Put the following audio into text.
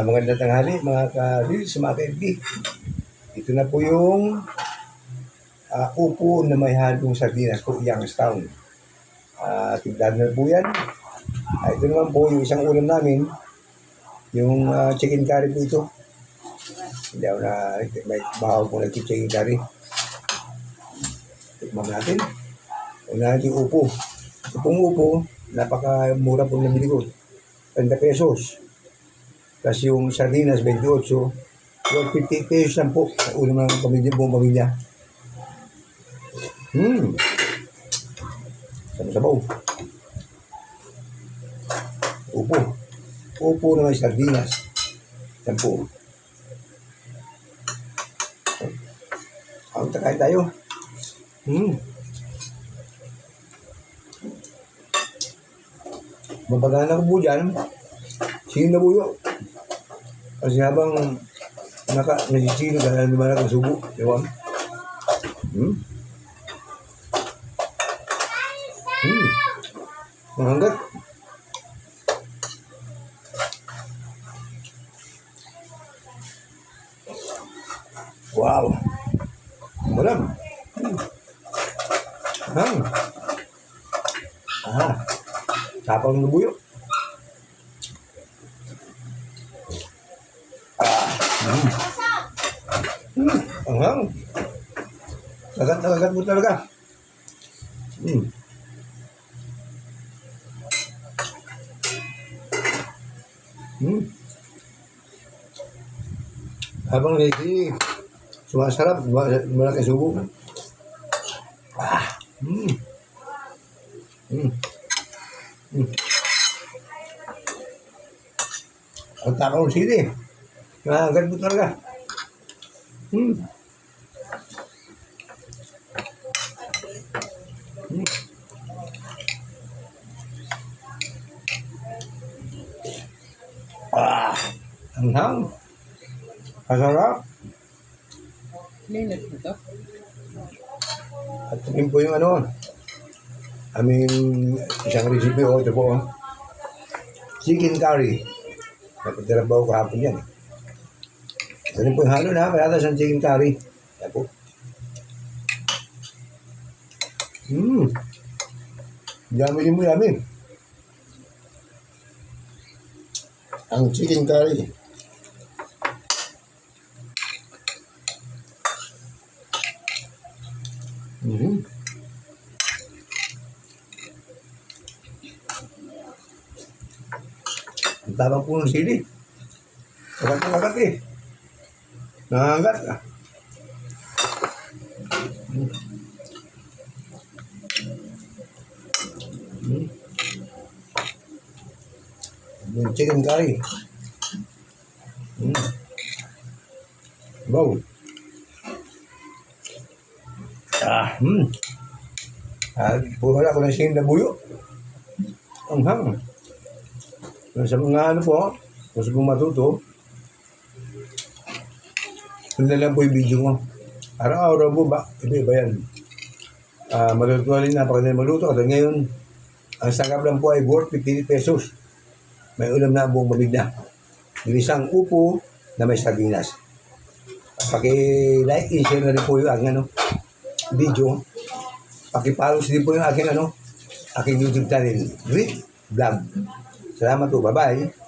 Magandang tanghali mga ka-reels, mga ka-FB. Ito na po yung upo na may halong sardinas po, Youngstown. Tignan na po yan. Ito naman po yung isang ulam namin, yung chicken curry po ito. Hindi ako na, may bahaw po nag-chicken curry. Tikman natin. Una natin yung upo. Itong upo, napakamura po nabili ko. 30 pesos. Plus yung sardinas, 28. So, 50 pesos lang po. Sa ulam ng pamilya, buong pamilya. Sabaw-sabaw. Upo. Upo na may sardinas. Yan po. Kain tayo. Mapagana ko po dyan. Sino na buyo? Kasi habang nasisino ka na naman ang subo. Diba? Mahanggat. Wow. Malam. Tapang ng buyo. Anghang. Kagat na kagat mo talaga. Habang naisip, sumasarap, malaki subo. Ang takaw ng sili. Nakagat mo talaga. Anghang. Masarap. Linit mo to? At tingin po yung aming isang recipe ito po. Chicken curry. Napagdarabaw kahapon yan. Ito rin po yung halo na. Kaya sa chicken curry. Yan po. Yummy mo yummy. Ang chicken curry. Ang tabang po ng sili. Kagat eh. Nangangat ah. Yung chicken curry. Wow. Wala ko na siyang nabuyo. Ang hang. Sa mga po, gusto kong matuto, sundan lang po yung video ko. Araw-araw po ba? Iba-iba yan. Maluto rin, napakadali maluto. At ngayon, ang sangkap lang po ay worth 50 pesos. May ulam na buong pamilya. Isang upo na may sardinas. Paki-like, i-share na rin po yung aking video. Paki-follow din po yung aking aking YouTube channel, Great Vlog. Salamat po. Bye-bye.